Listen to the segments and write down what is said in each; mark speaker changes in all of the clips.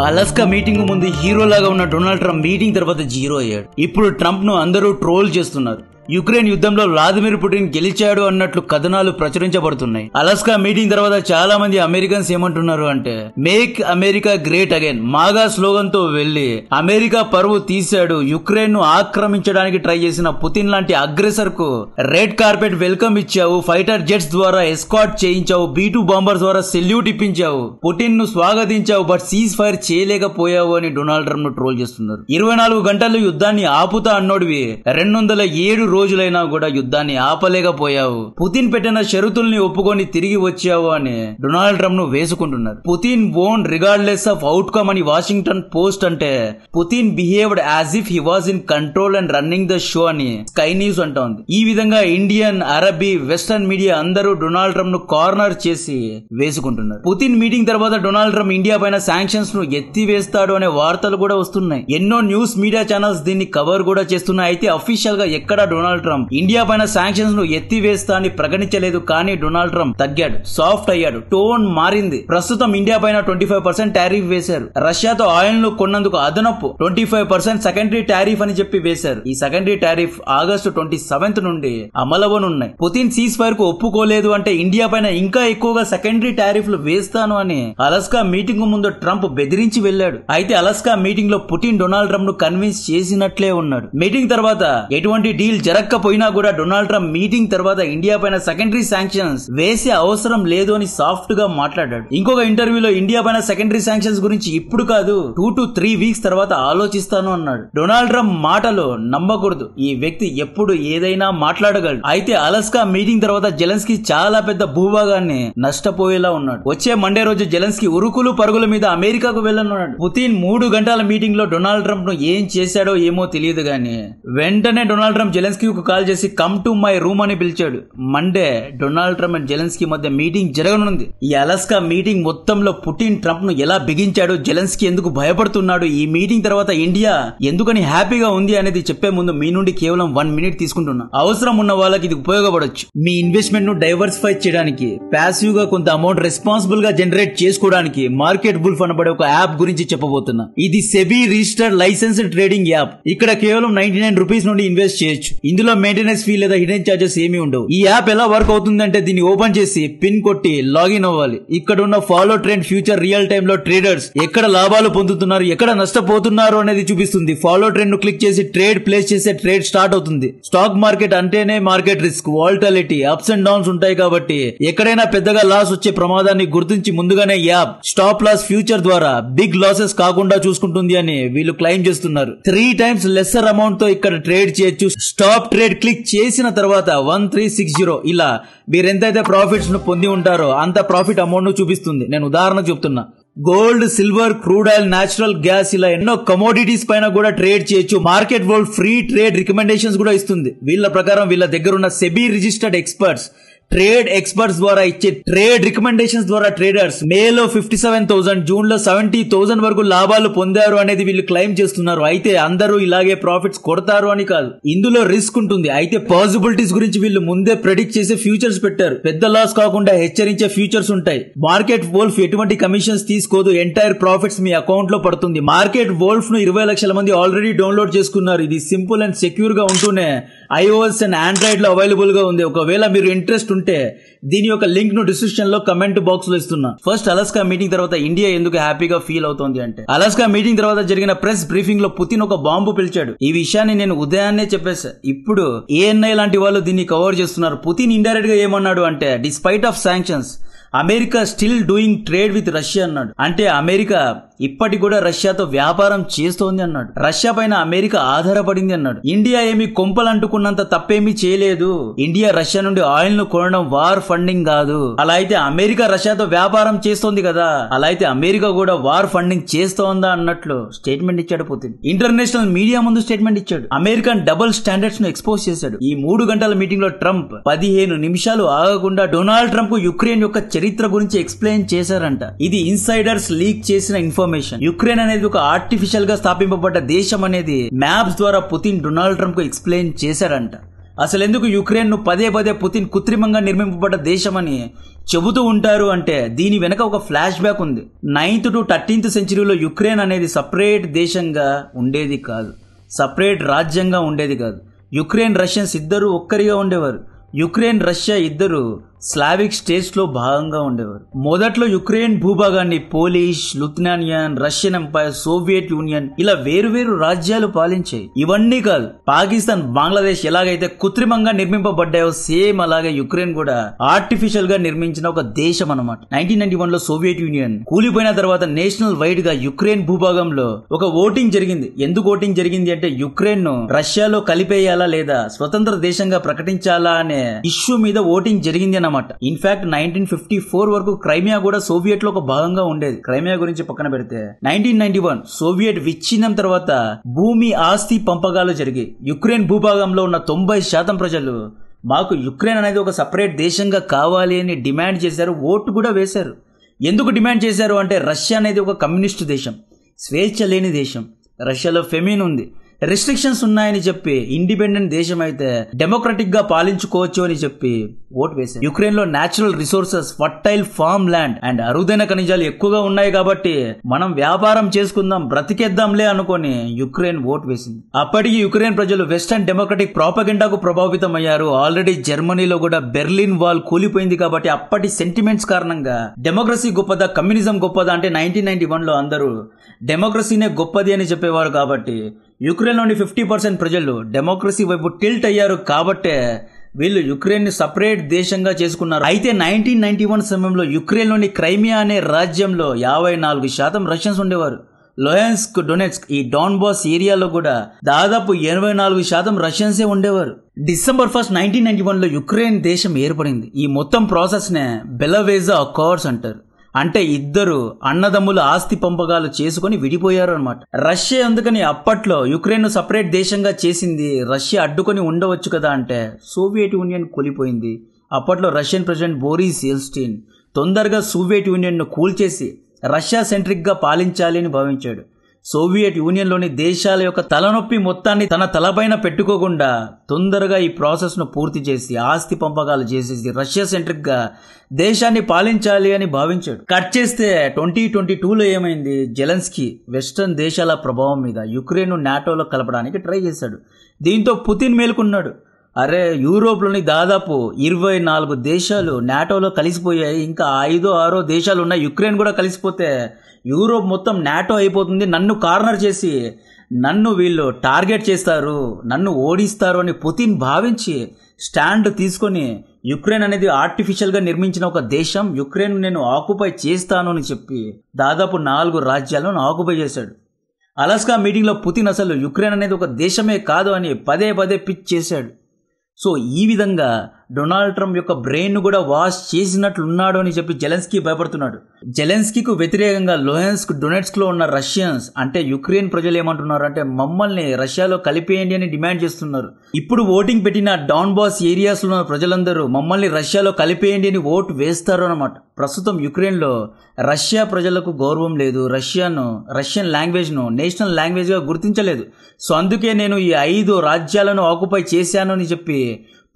Speaker 1: Alaska meeting ముందు హీరోలాగా ఉన్న Donald Trump meeting తర్వాత జీరో అయ్యాడు. ఇప్పుడు ట్రంప్ ను అందరూ ట్రోల్ చేస్తున్నారు. యుక్రెయిన్ యుద్ధంలో వ్లాదిమిర్ పుటిన్ గెలిచాడు అన్నట్లు కథనాలు ప్రచురించబడుతున్నాయి. అలాస్కా మీటింగ్ తర్వాత చాలా మంది అమెరికన్స్ ఏమంటున్నారు అంటే, make America great again MAGA slogan తో వెళ్లి అమెరికా పరువు తీశాడు. యుక్రెయిన్ ను ఆక్రమించడానికి ట్రై చేసిన పుతిన్ లాంటి అగ్రెసర్ కు రెడ్ కార్పెట్ వెల్కమ్ ఇచ్చావు, ఫైటర్ జెట్స్ ద్వారా ఎస్కాట్ చేయించావు, B-2 బాంబర్స్ ద్వారా సెల్యూట్ ఇప్పించావు, పుటిన్ ను స్వాగతించావు, బట్ సీజ్ ఫైర్ చేయలేకపోయావు అని డొనాల్డ్ ట్రంప్ ను ట్రోల్ చేస్తున్నారు. 24 గంటలు యుద్ధాన్ని ఆపుతా అన్నోడివి 207 రోజులైనా కూడా యుద్ధాన్ని ఆపలేకపోయావు. పుతిన్ పెట్టిన షరతుల్ని ఒప్పుకొని తిరిగి వచ్చావు అని డొనాల్డ్ ట్రంప్ ను వేసుకుంటున్నారు. పుతిన్ వోన్ రిగార్డ్లెస్ ఆఫ్ అవుట్కమ్ అని వాషింగ్టన్ పోస్ట్ అంటే, Putin behaved as if he was in control and running the show అని స్కై న్యూస్ అంటోంది. ఈ విధంగా ఇండియన్, అరబీ, వెస్టర్న్ మీడియా అందరూ డొనాల్డ్ ట్రంప్ ను కార్నర్ చేసి వేసుకుంటున్నారు. పుతిన్ మీటింగ్ తర్వాత డొనాల్డ్ ట్రంప్ ఇండియా పైన శాంక్షన్స్ ను ఎత్తివేస్తాడు అనే వార్తలు కూడా వస్తున్నాయి. ఎన్నో న్యూస్ మీడియా ఛానల్స్ దీన్ని కవర్ కూడా చేస్తున్నాయి. అయితే అఫీషియల్ గా ఎక్కడ డొనాల్డ్ ట్రంప్ ఇండియా పైన శాంక్షన్స్ ను ఎత్తివేస్తా అని ప్రకటించలేదు. కానీ డొనాల్డ్ ట్రంప్ తగ్గాడు, సాఫ్ట్ అయ్యాడు, టోన్ మారింది. ప్రస్తుతం ఇండియా పైన 25% టారిఫ్ వేశారు. రష్యాతో ఆయిల్ ను కొన్నందుకు అదనపు 25% సెకండరీ టారిఫ్ అని చెప్పి వేశారు. ఈ సెకండరీ టారిఫ్ ఆగస్టు 27 నుండి అమలవనున్నాయి. పుతిన్ సీజ్ ఫైర్ కు ఒప్పుకోలేదు అంటే ఇండియా పైన ఇంకా ఎక్కువగా సెకండరీ టారిఫ్లు వేస్తాను అని అలాస్కా మీటింగ్ ముందు ట్రంప్ బెదిరించి వెళ్లాడు. అయితే అలాస్కా మీటింగ్ లో పుతిన్ డొనాల్డ్ ట్రంప్ ను కన్విన్స్ చేసినట్లే ఉన్నాడు. మీటింగ్ తర్వాత ఎటువంటి డీల్ జరగకపోయినా కూడా డొనాల్డ్ ట్రంప్ మీటింగ్ తర్వాత ఇండియా పైన సెకండరీ శాంక్షన్స్ వేసే అవసరం లేదు అని సాఫ్ట్ గా మాట్లాడాడు. ఇంకొక ఇంటర్వ్యూలో ఇండియా పైన సెకండరీ శాంక్షన్స్ గురించి ఇప్పుడు కాదు 2 to 3 వీక్స్ తర్వాత ఆలోచిస్తాను అన్నాడు. డొనాల్డ్ ట్రంప్ మాటలు నమ్మకూడదు. ఈ వ్యక్తి ఎప్పుడు ఏదైనా మాట్లాడగలడు. అయితే అలాస్కా మీటింగ్ తర్వాత జెలెన్స్కీ చాలా పెద్ద భూభాగాన్ని నష్టపోయేలా ఉన్నాడు. వచ్చే మండే రోజు జెలెన్స్కీ ఉరుకులు పరుగుల మీద అమెరికాకు వెళ్ళనున్నాడు. పుతిన్ 3 గంటల మీటింగ్ లో డొనాల్డ్ ట్రంప్ ను ఏం చేశాడో ఏమో తెలియదు గానీ వెంటనే డొనాల్డ్ ట్రంప్ జెలెన్స్కీ కాల్ చేసి కమ్ టు మై రూమ్ అని పిలిచాడు. Monday Donald Trump and Zelensky మధ్య మీటింగ్ జరగనుంది. ఈ అలాస్కా మీటింగ్ మొత్తంలో పుటిన్ ట్రంప్ ను ఎలా బిగించాడు, జెలెన్స్కీ ఎందుకు భయపడుతున్నాడు, ఈ మీటింగ్ తర్వాత ఇండియా ఎందుకని హ్యాపీగా ఉంది అనేది చెప్పే ముందు మీ నుండి కేవలం 1 మినిట్ తీసుకుంటున్నా. అవసరం ఉన్న వాళ్ళకి ఇది ఉపయోగపడొచ్చు. మీ ఇన్వెస్ట్మెంట్ ను డైవర్సిఫై చేయడానికి, ప్యాసివ్ గా కొంత అమౌంట్ రెస్పాన్సిబుల్ గా జనరేట్ చేసుకోవడానికి మార్కెట్ బుల్ఫ్ అనబడే ఒక యాప్ గురించి చెప్పబోతున్నా. ఇది SEBI registered licensed trading app. ఇక్కడ కేవలం 99 రూపీస్ నుండి ఇన్వెస్ట్ చేయొచ్చు. ఇందులో మెయింటెనెన్స్ ఫీ లేదా హిడెన్ చార్జెస్ ఏమీ ఉండవు. ఈ యాప్ ఎలా వర్క్ అవుతుందంటే, దీన్ని ఓపెన్ చేసి పిన్ కొట్టి లాగిన్ అవ్వాలి. ఇక్కడ ఉన్న follow trend future real time లో ట్రేడర్స్ ఎక్కడ లాభాలు పొందుతున్నారు, ఎక్కడ నష్టపోతున్నారు అనేది చూపిస్తుంది. ఫాలో ట్రెండ్ ను క్లిక్ చేసి ట్రేడ్ ప్లేస్ చేసే ట్రేడ్ స్టార్ట్ అవుతుంది. స్టాక్ మార్కెట్ అంటేనే market risk, volatility, ups and downs ఉంటాయి కాబట్టి ఎక్కడైనా పెద్దగా లాస్ వచ్చే ప్రమాదాన్ని గుర్తించి ముందుగానే యాప్ స్టాప్ లాస్ ఫ్యూచర్ ద్వారా బిగ్ లాసెస్ కాకుండా చూసుకుంటుంది అని వీళ్ళు క్లెయిమ్ చేస్తున్నారు. 3 times లెస్సర్ అమౌంట్ తో ఇక్కడ ట్రేడ్ చేయొచ్చు. స్టాప్ ట్రేడ్ క్లిక్ చేసిన తర్వాత 1360 ఇలా మీరు ఎంతైతే ప్రాఫిట్స్ ను పొంది ఉంటారో అంత ప్రాఫిట్ అమౌంట్ ను చూపిస్తుంది. నేను ఉదాహరణ చెప్తున్నా. Gold, silver, crude oil, natural gas ఇలా ఎన్నో కమోడిటీస్ పైన కూడా ట్రేడ్ చేయొచ్చు. Market world free trade recommendations కూడా ఇస్తుంది. వీళ్ళ ప్రకారం వీళ్ళ దగ్గర ఉన్న SEBI registered experts, trade experts ద్వారా ఇచ్చే ట్రేడ్ రికమెండేషన్స్ ద్వారా ట్రేడర్స్ మేలో 57,000, జూన్ లో 70,000 వరకు లాభాలు పొందారు అనేది వీళ్ళు క్లెయిమ్ చేస్తున్నారు. అయితే అందరూ ఇలాగే ప్రాఫిట్స్ కొడతారు అని కాదు, ఇందులో రిస్క్ ఉంటుంది. అయితే పాసిబిలిటీస్ గురించి వీళ్ళు ముందే ప్రెడిక్ట్ చేసే ఫ్యూచర్స్ పెట్టారు. పెద్ద లాస్ కాకుండా హెచ్చరించే ఫ్యూచర్స్ ఉంటాయి. మార్కెట్ వోల్ఫ్ ఎటువంటి కమిషన్స్ తీసుకోదు, ఎంటైర్ ప్రాఫిట్స్ మీ అకౌంట్ లో పడుతుంది. మార్కెట్ వోల్ఫ్ ను 20 లక్షల మంది ఆల్రెడీ డౌన్లోడ్ చేసుకున్నారు. ఇది సింపుల్ అండ్ సెక్యూర్ గా ఉంటూనే iOS అండ్ ఆండ్రాయిడ్ లో అవైలబుల్ గా ఉంది. ఒకవేళ మీరు ఇంట్రెస్ట్ ఉంటే దీని యొక్క లింక్ ను డిస్క్రిప్షన్ లో కమెంట్ బాక్స్ లో ఇస్తున్నా. ఫస్ట్ అలాస్కా మీటింగ్ తర్వాత ఇండియా ఎందుకు హ్యాపీగా ఫీల్ అవుతోంది అంటే, అలాస్కా మీటింగ్ తర్వాత జరిగిన ప్రెస్ బ్రీఫింగ్ లో పుతిన్ ఒక బాంబు పిలిచాడు. ఈ విషయాన్ని నేను ఉదయాన్నే చెప్పేసా. ఇప్పుడు ANI లాంటి వాళ్ళు దీన్ని కవర్ చేస్తున్నారు. పుతిన్ ఇండైరెక్ట్ గా ఏమన్నాడు అంటే, despite of sanctions America still doing trade with Russia అన్నాడు. అంటే అమెరికా ఇప్పటి కూడా రష్యాతో వ్యాపారం చేస్తోంది అన్నాడు. రష్యా పైన అమెరికా ఆధారపడింది అన్నాడు. ఇండియా ఏమి కొంపలు అంటుకున్నంత తప్పేమీ చేయలేదు. ఇండియా రష్యా నుండి ఆయిల్ ను కొనడం వార్ ఫండింగ్ కాదు. అలా అయితే అమెరికా రష్యాతో వ్యాపారం చేస్తోంది కదా, అలా అయితే అమెరికా కూడా వార్ ఫండింగ్ చేస్తోందా అన్నట్లు స్టేట్మెంట్ ఇచ్చాడు పుతిన్. ఇంటర్నేషనల్ మీడియా ముందు స్టేట్మెంట్ ఇచ్చాడు. అమెరికన్ డబుల్ స్టాండర్డ్స్ ను ఎక్స్పోజ్ చేశాడు. ఈ 3 గంటల మీటింగ్ లో ట్రంప్ 15 నిమిషాలు ఆగకుండా డొనాల్డ్ ట్రంప్ కు యుక్రెయిన్ యొక్క చరిత్ర గురించి ఎక్స్ప్లెయిన్ చేశారంట. ఇది ఇన్సైడర్స్ లీక్ చేసిన ఇన్ఫర్మేషన్. యుక్రెయిన్ అనేది ఒక ఆర్టిఫిషియల్ గా స్థాపింపబడ్డ దేశం అనేది మ్యాప్స్ ద్వారా పుతిన్ డొనాల్డ్ ట్రంప్ కు ఎక్స్ప్లెయిన్ చేశారంట. అసలు ఎందుకు యుక్రెయిన్ ను పదే పదే పుతిన్ కృత్రిమంగా నిర్మింపబడ్డ దేశమని చెబుతూ ఉంటారు అంటే దీని వెనక ఒక ఫ్లాష్ బ్యాక్ ఉంది. 9th to 13th సెంచరీలో యుక్రెయిన్ అనేది సపరేట్ దేశంగా ఉండేది కాదు, సపరేట్ రాజ్యంగా ఉండేది కాదు. యుక్రెయిన్ రష్యన్స్ ఇద్దరు ఒక్కరిగా ఉండేవారు. యుక్రెయిన్ రష్యా ఇద్దరు స్లావిక్ స్టేట్స్ లో భాగంగా ఉండేవారు. మొదట్లో యుక్రెయిన్ భూభాగాన్ని Polish, Lithuanian, Russian empire, Soviet union ఇలా వేరువేరు రాజ్యాలు పాలించాయి. ఇవన్నీ కాదు, పాకిస్తాన్, బంగ్లాదేశ్ ఎలాగైతే కృత్రిమంగా నిర్మింపబడ్డాయో సేమ్ అలాగే యుక్రెయిన్ కూడా ఆర్టిఫిషియల్ గా నిర్మించిన ఒక దేశం అన్నమాట. 1991 లో సోవియట్ యూనియన్ కూలిపోయిన తర్వాత నేషనల్ వైడ్ గా యుక్రెయిన్ భూభాగంలో ఒక ఓటింగ్ జరిగింది. ఎందుకు ఓటింగ్ జరిగింది అంటే యుక్రెయిన్ ను రష్యాలో కలిపేయాలా లేదా స్వతంత్ర దేశంగా ప్రకటించాలా అనే ఇష్యూ మీద ఓటింగ్ జరిగింది అన్నమాట. ఇన్ఫాక్ట్ 1954 వరకు క్రైమియా కూడా సోవియట్ లో ఒక భాగంగా ఉండేది. క్రైమియా గురించి పక్కన పెడితే 1991 సోవియట్ విచ్ఛిన్నం తర్వాత భూమి ఆస్తి పంపకాలు జరిగాయి. యుక్రెయిన్ భూభాగంలో ఉన్న 90% ప్రజలు మాకు యుక్రెయిన్ అనేది ఒక సపరేట్ దేశంగా కావాలి అని డిమాండ్ చేశారు, ఓటు కూడా వేశారు. ఎందుకు డిమాండ్ చేశారు అంటే రష్యా అనేది ఒక కమ్యూనిస్ట్ దేశం, స్వేచ్ఛ లేని దేశం, రష్యాలో ఫెమిన్ ఉంది, రెస్ట్రిక్షన్స్ ఉన్నాయని చెప్పి ఇండిపెండెంట్ దేశం అయితే డెమోక్రటిక్ గా పాలించుకోవచ్చు అని చెప్పి ఓటు వేశారు. యుక్రెయిన్ లో natural resources, fertile farm land and అరుదైన ఖనిజాలు ఎక్కువగా ఉన్నాయి కాబట్టి మనం వ్యాపారం చేసుకుందాం, బ్రతికేద్దాంలే అనుకొని యుక్రెయిన్ ఓటు వేసింది. అప్పటికి యుక్రెయిన్ ప్రజలు వెస్టర్న్ డెమోక్రటిక్ ప్రాపగెండాకు ప్రభావితం అయ్యారు. ఆల్రెడీ జర్మనీలో కూడా బెర్లిన్ వాల్ కూలిపోయింది కాబట్టి అప్పటి సెంటిమెంట్స్ కారణంగా డెమోక్రసీ గొప్పదా, కమ్యూనిజం గొప్పదా అంటే 1991 లో అందరూ డెమోక్రసీనే గొప్పది అని చెప్పేవారు. కాబట్టి యుక్రెయిన్ లోని 50% ప్రజలు డెమోక్రసీ వైపు టిల్ట్ అయ్యారు కాబట్టే వీళ్ళు యుక్రెయిన్ ని సపరేట్ దేశంగా చేసుకున్నారు. అయితే 1991 సమయంలో యుక్రెయిన్ లోని క్రైమియా అనే రాజ్యంలో 54% రష్యన్స్ ఉండేవారు. లోయన్స్క్, డొనెట్స్క్ ఈ డాన్బాస్ ఏరియాలో కూడా దాదాపు 84% రష్యన్సే ఉండేవారు. December 1st, 1991 లో యుక్రెయిన్ దేశం ఏర్పడింది. ఈ మొత్తం ప్రాసెస్ నే బెలవేజా అకార్డ్స్ అంటారు. అంటే ఇద్దరు అన్నదమ్ములు ఆస్తి పంపకాలు చేసుకుని విడిపోయారు అనమాట. రష్యా అందుకని అప్పట్లో యుక్రెయిన్ ను సపరేట్ దేశంగా చేసింది. రష్యా అడ్డుకొని ఉండవచ్చు కదా అంటే సోవియట్ యూనియన్ కూలిపోయింది. అప్పట్లో రష్యన్ ప్రెసిడెంట్ బోరిస్ ఎల్స్టీన్ తొందరగా సోవియట్ యూనియన్ ను కూల్చేసి రష్యా సెంట్రిక్ గా పాలించాలి అని భావించాడు. సోవియట్ యూనియన్ లోని దేశాల యొక్క తలనొప్పి మొత్తాన్ని తన తలపైన పెట్టుకోకుండా తొందరగా ఈ ప్రాసెస్ ను పూర్తి చేసి ఆస్తి పంపకాలు చేసేసి రష్యా సెంట్రిక్ గా దేశాన్ని పాలించాలి అని భావించాడు. కట్ చేస్తే 2022లో ఏమైంది, జెలెన్స్కీ వెస్టర్న్ దేశాల ప్రభావం మీద యుక్రెయిన్ ను నాటోలో కలపడానికి ట్రై చేశాడు. దీంతో పుతిన్ మేలుకున్నాడు. అరే, యూరోప్లోని దాదాపు 24 దేశాలు నాటోలో కలిసిపోయాయి, ఇంకా 5-6 దేశాలు ఉన్నాయి, యుక్రెయిన్ కూడా కలిసిపోతే యూరోప్ మొత్తం నాటో అయిపోతుంది, నన్ను కార్నర్ చేసి నన్ను వీళ్ళు టార్గెట్ చేస్తారు, నన్ను ఓడిస్తారు అని పుతిన్ భావించి స్టాండ్ తీసుకొని యుక్రెయిన్ అనేది ఆర్టిఫిషియల్ గా నిర్మించిన ఒక దేశం, యుక్రెయిన్ నేను ఆక్యుపై చేస్తాను అని చెప్పి దాదాపు 4 రాజ్యాలను ఆక్యుపై చేశాడు. అలాస్కా మీటింగ్ లో పుతిన్ అసలు యుక్రెయిన్ అనేది ఒక దేశమే కాదు అని పదే పదే పిచ్ చేశాడు. సో ఈ విధంగా డొనాల్డ్ ట్రంప్ యొక్క బ్రెయిన్ ను కూడా వాష్ చేసినట్లున్నాడు అని చెప్పి జెలెన్స్కీ భయపడుతున్నాడు. జెలెన్స్కీకు వ్యతిరేకంగా లోయన్స్క్, డొనెట్స్క్ లో ఉన్న రష్యన్స్ అంటే యుక్రెయిన్ ప్రజలు ఏమంటున్నారు అంటే మమ్మల్ని రష్యాలో కలిపేయండి అని డిమాండ్ చేస్తున్నారు. ఇప్పుడు ఓటింగ్ పెట్టిన డాన్బాస్ ఏరియాస్ లో ఉన్న ప్రజలందరూ మమ్మల్ని రష్యాలో కలిపేయండి అని ఓటు వేస్తారు అన్నమాట. ప్రస్తుతం యుక్రెయిన్ లో రష్యా ప్రజలకు గౌరవం లేదు, రష్యన్ లాంగ్వేజ్ ను నేషనల్ లాంగ్వేజ్ గా గుర్తించలేదు. సో అందుకే నేను ఈ 5 రాజ్యాలను ఆక్యుపై చేశాను అని చెప్పి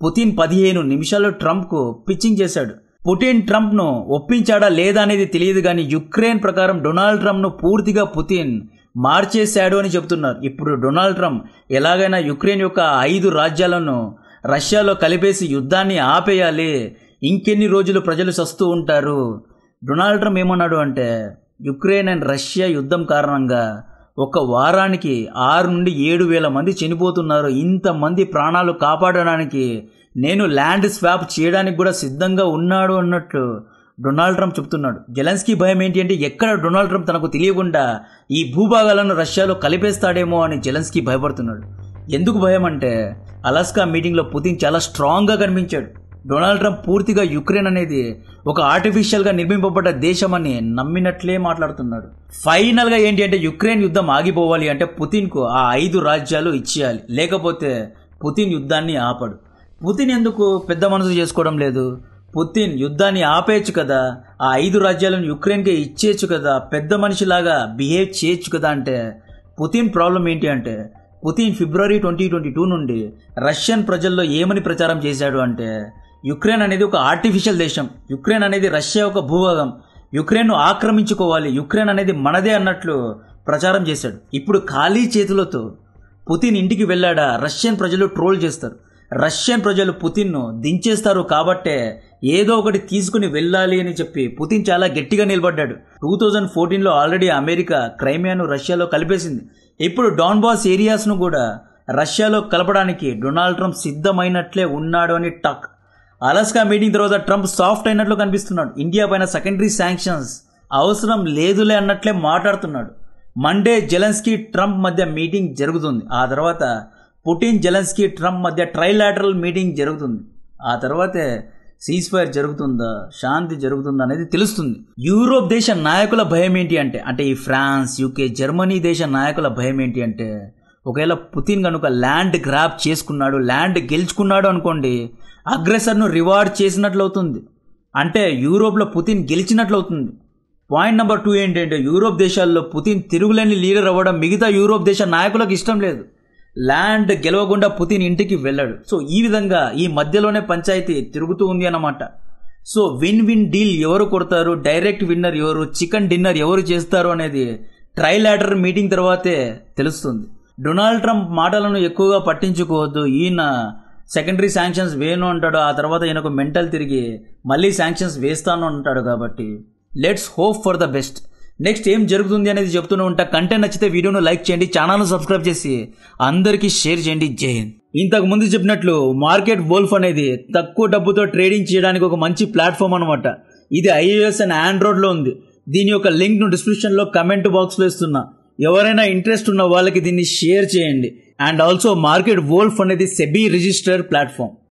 Speaker 1: పుతిన్ 15 నిమిషాల్లో ట్రంప్ కు పిచ్చింగ్ చేశాడు. పుతిన్ ట్రంప్ ను ఒప్పించాడా లేదా అనేది తెలియదు కానీ యుక్రెయిన్ ప్రకారం డొనాల్డ్ ట్రంప్ ను పూర్తిగా పుతిన్ మార్చేశాడు అని చెబుతున్నారు. ఇప్పుడు డొనాల్డ్ ట్రంప్ ఎలాగైనా యుక్రెయిన్ యొక్క 5 రాజ్యాలను రష్యాలో కలిపేసి యుద్ధాన్ని ఆపేయాలి, ఇంకెన్ని రోజులు ప్రజలు సస్తూ ఉంటారు. డొనాల్డ్ ట్రంప్ ఏమన్నాడు అంటే యుక్రెయిన్ అండ్ రష్యా యుద్ధం కారణంగా ఒక వారానికి 6 నుండి 7 వేల మంది చనిపోతున్నారు, ఇంతమంది ప్రాణాలు కాపాడడానికి నేను ల్యాండ్ స్వాప్ చేయడానికి కూడా సిద్ధంగా ఉన్నాడు అన్నట్లు డొనాల్డ్ ట్రంప్ చెప్తున్నాడు. జెలెన్స్కీ భయం ఏంటి అంటే ఎక్కడ డొనాల్డ్ ట్రంప్ తనకు తెలియకుండా ఈ భూభాగాలను రష్యాలో కలిపేస్తాడేమో అని జెలెన్స్కీ భయపడుతున్నాడు. ఎందుకు భయం అంటే అలాస్కా మీటింగ్లో పుతిన్ చాలా స్ట్రాంగ్గా కనిపించాడు. డొనాల్డ్ ట్రంప్ పూర్తిగా యుక్రెయిన్ అనేది ఒక ఆర్టిఫిషియల్ గా నిర్మింపబడ్డ దేశం అని నమ్మినట్లే మాట్లాడుతున్నాడు. ఫైనల్ గా ఏంటి అంటే యుక్రెయిన్ యుద్ధం ఆగిపోవాలి అంటే పుతిన్ కు ఆ 5 రాజ్యాలు ఇచ్చేయాలి, లేకపోతే పుతిన్ యుద్ధాన్ని ఆపడు. పుతిన్ ఎందుకు పెద్ద మనసు చేసుకోవడం లేదు? పుతిన్ యుద్ధాన్ని ఆపేయచ్చు కదా, ఆ 5 రాజ్యాలను యుక్రెయిన్ కి ఇచ్చేయచ్చు కదా, పెద్ద మనిషిలాగా బిహేవ్ చేయొచ్చు కదా అంటే పుతిన్ ప్రాబ్లం ఏంటి అంటే పుతిన్ ఫిబ్రవరి 2022 నుండి రష్యన్ ప్రజల్లో ఏమని ప్రచారం చేశాడు అంటే, యుక్రెయిన్ అనేది ఒక ఆర్టిఫిషియల్ దేశం, యుక్రెయిన్ అనేది రష్యా ఒక భూభాగం, యుక్రెయిన్ను ఆక్రమించుకోవాలి, యుక్రెయిన్ అనేది మనదే అన్నట్లు ప్రచారం చేశాడు. ఇప్పుడు ఖాళీ చేతులతో పుతిన్ ఇంటికి వెళ్ళాడా రష్యన్ ప్రజలు ట్రోల్ చేస్తారు. రష్యన్ ప్రజలు పుతిన్ను దించేస్తారు కాబట్టే ఏదో ఒకటి తీసుకుని వెళ్ళాలి అని చెప్పి పుతిన్ చాలా గట్టిగా నిలబడ్డాడు. 2014లో ఆల్రెడీ అమెరికా క్రైమియాను రష్యాలో కలిపేసింది. ఇప్పుడు డాన్బాస్ ఏరియాస్ను కూడా రష్యాలో కలపడానికి డొనాల్డ్ ట్రంప్ సిద్ధమైనట్లే ఉన్నాడు అని టాక్. అలాస్కా మీటింగ్ తర్వాత ట్రంప్ సాఫ్ట్ అయినట్లు కనిపిస్తున్నాడు. ఇండియా పైన సెకండరీ శాంక్షన్స్ అవసరం లేదులే అన్నట్లే మాట్లాడుతున్నాడు. మండే జెలెన్స్కీ ట్రంప్ మధ్య మీటింగ్ జరుగుతుంది. ఆ తర్వాత పుటిన్ జెలెన్స్కీ ట్రంప్ మధ్య ట్రైలాటరల్ మీటింగ్ జరుగుతుంది. ఆ తర్వాతే సీజ్ ఫైర్ జరుగుతుందా, శాంతి జరుగుతుందా అనేది తెలుస్తుంది. యూరోప్ దేశ నాయకుల భయం ఏంటి అంటే ఈ ఫ్రాన్స్, యూకే, జర్మనీ దేశ నాయకుల భయం ఏంటి అంటే, ఒకవేళ పుతిన్ కనుక ల్యాండ్ గ్రాబ్ చేసుకున్నాడు, ల్యాండ్ గెలుచుకున్నాడు అనుకోండి, అగ్రెసర్ను రివార్డ్ చేసినట్లు అవుతుంది. అంటే యూరోప్లో పుతిన్ గెలిచినట్లు అవుతుంది. పాయింట్ నెంబర్ 2 ఏంటంటే, యూరోప్ దేశాల్లో పుతిన్ తిరుగులేని లీడర్ అవ్వడం మిగతా యూరోప్ దేశ నాయకులకు ఇష్టం లేదు. ల్యాండ్ గెలవకుండా పుతిన్ ఇంటికి వెళ్ళాడు. సో ఈ విధంగా ఈ మధ్యలోనే పంచాయతీ తిరుగుతూ ఉంది అన్నమాట. సో విన్ విన్ డీల్ ఎవరు కొడతారు, డైరెక్ట్ విన్నర్ ఎవరు, చికెన్ డిన్నర్ ఎవరు చేస్తారు అనేది ట్రైలాటర్ మీటింగ్ తర్వాతే తెలుస్తుంది. డొనాల్డ్ ట్రంప్ మాటలను ఎక్కువగా పట్టించుకోవద్దు. ఈయన సెకండరీ శాంక్షన్స్ వేయను అంటాడు, ఆ తర్వాత ఈయనకు మెంటల్ తిరిగి మళ్ళీ శాంక్షన్స్ వేస్తాను అంటాడు. కాబట్టి let's hope for the best. Next ఏం జరుగుతుంది అనేది చెప్తూనే ఉంటా. కంటెంట్ నచ్చితే వీడియోను లైక్ చేయండి, ఛానల్ను సబ్స్క్రైబ్ చేసి అందరికీ షేర్ చేయండి. జై హింద్. ఇంతకు ముందు చెప్పినట్లు మార్కెట్ వోల్ఫ్ అనేది తక్కువ డబ్బుతో ట్రేడింగ్ చేయడానికి ఒక మంచి ప్లాట్ఫామ్ అనమాట. ఇది iOS అండ్ ఆండ్రాయిడ్లో ఉంది. దీని యొక్క లింక్ను డిస్క్రిప్షన్లో కమెంట్ బాక్స్లో ఇస్తున్నా. ఎవరైనా ఇంట్రెస్ట్ ఉన్న వాళ్ళకి దీన్ని షేర్ చేయండి. అండ్ ఆల్సో మార్కెట్ వోల్ఫ్ అనేది సెబీ రిజిస్టర్డ్ ప్లాట్ఫామ్.